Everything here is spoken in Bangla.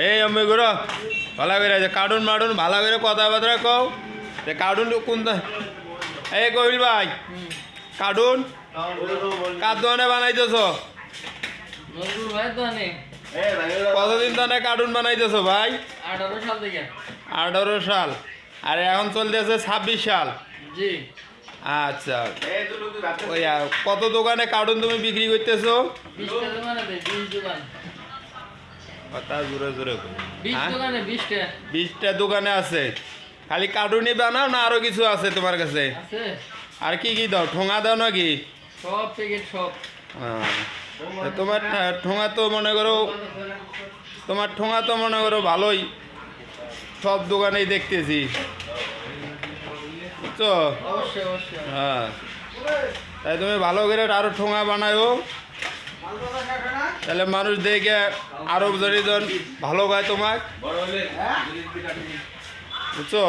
এই আমি গুলো ভালো করে যে কার্টুন মার্টুন ভালো করে কথাবার্তা কও যে কার্টুন কোনটা এই কহিল ভাই কার্টুন কার দোকানে বানাইতেছো নজরুল ভাই তো আনে কতদিন ধরে কার্টুন বানাইতেছো ভাই 18 সাল থেকে 18 সাল আর এখন চলতেছে 26 সাল জি আচ্ছা ওই কত দোকানে কার্টুন তুমি বিক্রি করতেছো 20 টা দোকানে দেই 20 দোকান কথা জোরে জোরে 20 দোকানে 20 টা 20টা দোকানে আছে খালি কার্টুনই বানাও না আরো কিছু আছে তোমার কাছে আছে আর কি কি দাও ঠোঙা দাও নাকি সব প্যাকেট সব তোমার ঠোঙা তো মনে করো ভালোই সব দোকানেই দেখতেছি বুঝছো অবশ্যই অবশ্যই হ্যাঁ তাই তুমি ভালো করে আরো ঠোঙা বানায়ো তাহলে মানুষ দেখে আরো জন ভালো গায় তোমার বুঝছো